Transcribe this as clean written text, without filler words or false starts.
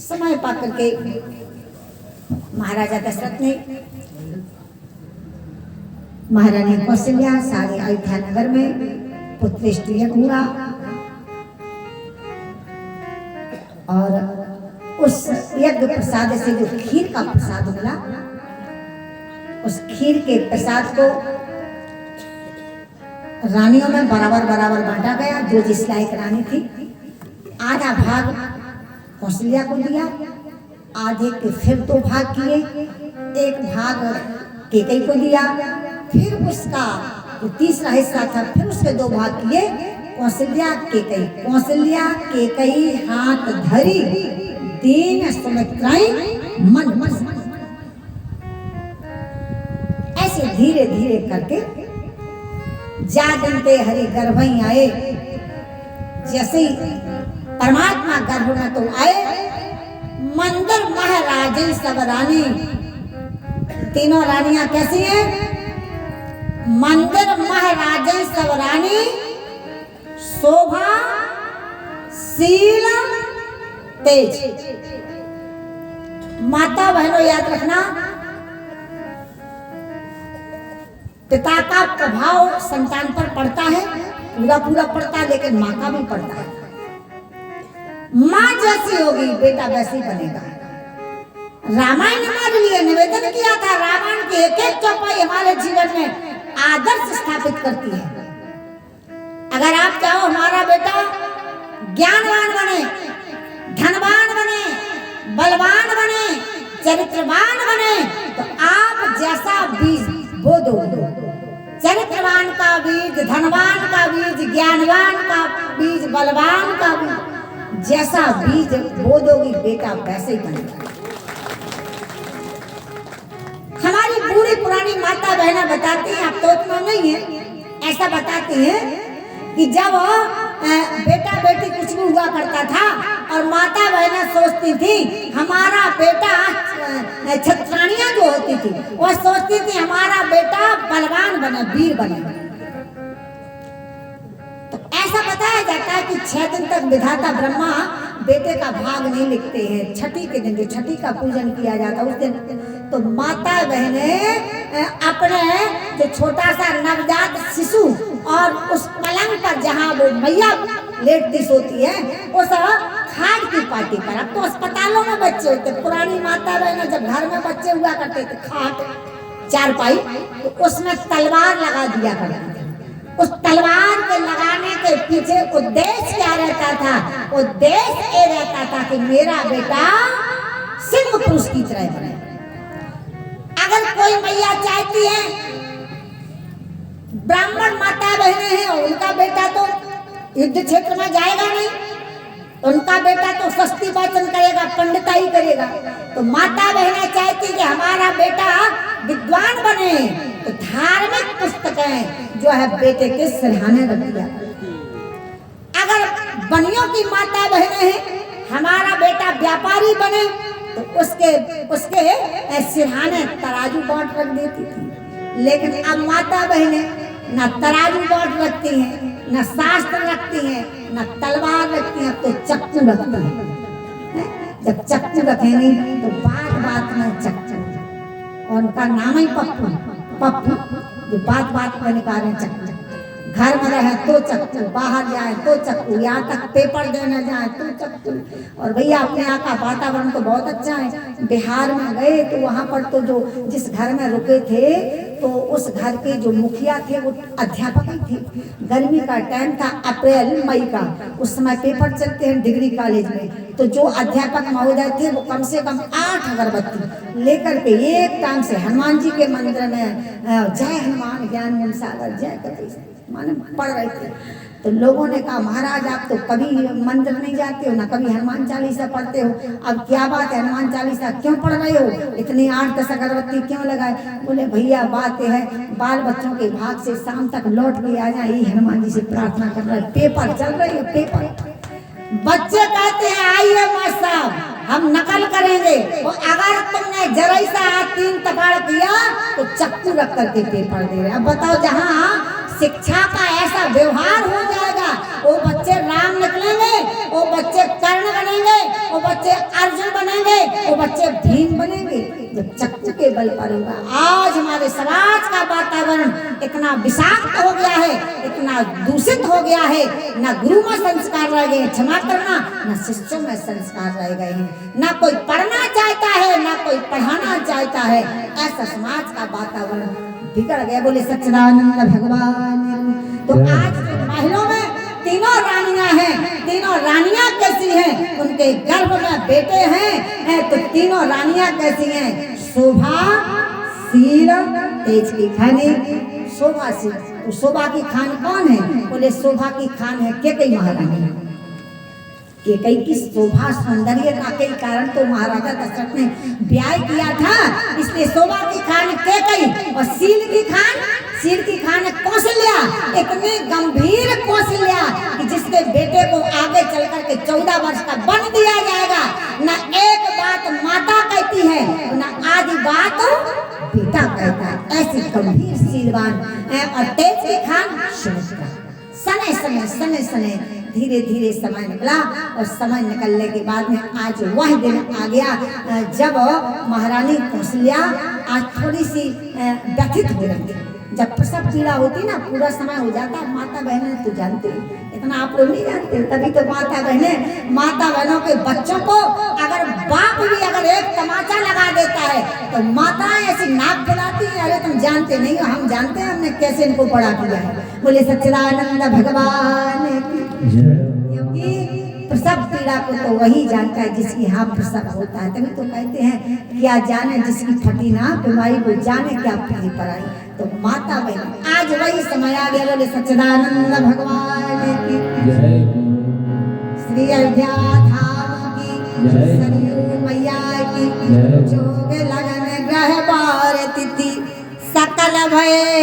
समय पा करके महाराजा दशरथ ने महारानी कौशल्या सारे अयोध्या नगर में पुत्रेष्ट यज्ञ हुआ और उस यज्ञ प्रसाद से जो खीर का प्रसाद मिला उस खीर के प्रसाद को रानियों में बराबर बराबर बांटा गया। जो जिस लायक रानी थी आधा भाग कौशल्या को दिया, आधे के फिर दो भाग किए, एक भाग केकई को दिया, फिर उसका जो तीसरा हिस्सा था फिर उसके दो भाग किए कौशल्या केकई। कौशल्या केकई हाथ धरी दीन सुमित्राई मन मन ऐसे धीरे धीरे करके जागनते हरि गर्भई आए। जैसे ही परमात्मा गर्भ में तो आए, मंदिर महाराजे सब रानी, तीनों रानियां कैसी हैं? मंदिर महाराजे सब रानी, शोभा शील तेज। माता बहनों याद रखना, पिता का प्रभाव संतान पर पड़ता है, पूरा पूरा पड़ता है, लेकिन माँ का भी पड़ता है। माँ जैसी होगी बेटा वैसे ही बनेगा। रामायण ने हमारे लिए निवेदन किया था, रामायण की एक एक चौपाई हमारे जीवन में आदर्श स्थापित करती है। अगर आप चाहो हमारा बेटा ज्ञानवान बने, धनवान बने, बलवान बने, चरित्रवान बने, तो आप जैसा बीज बो दो। चरित्रवान का बीज, धनवान का बीज, ज्ञानवान का बीज, बलवान का बीज, जैसा बीज बो दोगी बेटा वैसे ही बनेगा। हमारी पूरी पुरानी माता बहना बताती हैं, आप तो इतना नहीं है, ऐसा बताती हैं कि जब बेटा बेटी कुछ भी हुआ करता था और माता बहना सोचती थी हमारा बेटा, छत्राणियां जो होती थी वो सोचती थी हमारा बेटा बलवान बने, वीर बने। तो ऐसा बताया जाता है कि 6 दिन तक विधाता ब्रह्मा बेटे का भाग नहीं लिखते हैं। छठी के दिन जो छठी का पूजन किया जाता है उस दिन तो माता बहने अपने जो छोटा सा नवजात शिशु और उस पलंग पर जहाँ वो मैया लेटती सोती है उस खाट की पार्टी पर। अब तो अस्पतालों में बच्चे होते, पुरानी माता बहन जब घर में बच्चे हुआ करते थे खाट चारपाई, तो उसमें तलवार लगा दिया करती थी। उस तलवार के लगाने के पीछे उद्देश्य क्या रहता था? उद्देश्य ये रहता था कि मेरा बेटा सिंह पुरुष की तरह बने। अगर कोई मैया चाहती है, ब्राह्मण माता बहनें हैं, उनका बेटा तो युद्ध क्षेत्र में जाएगा नहीं, उनका बेटा तो सस्ती वाचन करेगा, पंडिताई करेगा। तो माता बहनें चाहती कि हमारा बेटा विद्वान बने, तो धार्मिक पुस्तकें जो है बेटे के सिरहाने रख दिया। अगर बनियों की माता बहनें हैं, हमारा बेटा व्यापारी बने, तो उसके सिरहाने तराजू बांट रख देती थी। लेकिन अब माता बहनें न तराजू बांट रखती हैं, न शास्त्र रखती हैं, न तलवार रखती हैं, तो चक्कू रखती हैं। जब चक्कू रखेंगी तो बात बात में चक्कू, और उनका नाम ही पप्पू, पप्पू जो बात बात में निकाले चक्कू। घर में रहे तो चक्कू, बाहर जाए तो चक्कू, यहाँ तक पेपर देने जाए तो चक्कू। और भैया अपने यहाँ का वातावरण तो बहुत अच्छा है। बिहार में गए तो वहाँ पर तो जो जिस घर में रुके थे, तो उस घर के जो मुखिया थे वो अध्यापक ही थे। गर्मी का टाइम था, अप्रैल मई का, उस समय पेपर चलते हैं डिग्री कॉलेज में। तो जो अध्यापक महोदय थे वो कम से कम 8 अगरबत्ती लेकर के एक टाइम से हनुमान जी के मंदिर में जय हनुमान ज्ञान गुण सागर जय कपीस माने पढ़ रहे थे। तो लोगों ने कहा महाराज आप तो कभी मंदिर नहीं जाते हो, ना कभी हनुमान चालीसा पढ़ते हो, अब क्या बात है हनुमान चालीसा क्यों पढ़ रहे हो, इतनी 8-10 अगरबत्ती क्यों लगाए? बोले भैया बात है बाल बच्चों के भाग से शाम तक लौट के आ जाए, यही हनुमान जी से प्रार्थना कर रहे। पेपर चल रही है, पेपर। बच्चे कहते हैं आइए मास्टर साहब हम नकल करेंगे, तो अगर तुमने जरा सा 3 तबाड़ किया तो चक्कू रख करके पेपर दे रहे। अब बताओ, जहाँ शिक्षा का ऐसा व्यवहार हो जाएगा, वो बच्चे राम निकलेंगे, वो बच्चे कर्ण बनेंगे, वो बच्चे अर्जुन बनेंगे, वो बच्चे भीम बनेंगे, जब चक्कू के बल पर होगा। आज हमारे समाज का वातावरण इतना विषाक्त हो गया है, इतना दूषित हो गया है, न गुरु में संस्कार रह गए, क्षमा करना, न शिष्यों में संस्कार रह गए हैं, न कोई पढ़ना चाहता है, न कोई पढ़ाना चाहता है। ऐसा समाज का वातावरण बिगड़ गया। बोले सच्चिदानंद भगवान। तो आज महलों में तीनों रानियां हैं, तीनों रानियां कैसी हैं? उनके गर्भ में बेटे हैं, तो तीनों रानियां कैसी हैं? शोभा, शील, तेज की खानी। शोभा शील, तो शोभा की खान कौन है? बोले शोभा की खान है केकई महारानी। केकई की शोभा सौंदर्यता के कारण तो महाराजा दशरथ ने ब्याह किया था, इसलिए शोभा की खान केकई। और शील की खान कौशल्या, इतनी गंभीर कौशल्या कि जिसके बेटे को आगे चल कर के 14 वर्ष का बन दिया जाएगा। न एक बात माता कहती है, न आधी बात पिता कहता है। ऐसी गंभीर शीलवान और तेज की खान सुमित्रा। सने धीरे धीरे समय निकला, और समय निकलने के बाद में आज वह दिन आ गया जब महारानी कौशल्या आज थोड़ी सी व्यथित हो रही थी। जब प्रसव पीड़ा होती ना, पूरा समय हो जाता है। माता बहनें तो जानते हैं, इतना आप लोग नहीं जानते, तभी तो माता बहनों के बच्चों को अगर बाप भी अगर एक तमाचा लगा देता है तो माताएं ऐसी नाक फुलाती हैं, अरे तुम जानते नहीं हो, हम जानते हैं, हमने कैसे इनको बड़ा किया है। बोले सच्चिदानंद भगवान। क्योंकि प्रसव पीड़ा को तो वही जानता है जिसकी यहाँ प्रसव होता है। तभी तो कहते हैं क्या जाने जिसकी फटी ना बीमारी, वो जाने क्या पीली पर आई। तो माता बहन आज वही समय आ गया। बोले सच्चिदानंद भगवान की जय, श्री अयोध्या धाम की जय, सरयू मैया की जय। जोग लगन ग्रह बार तिथि सकल भय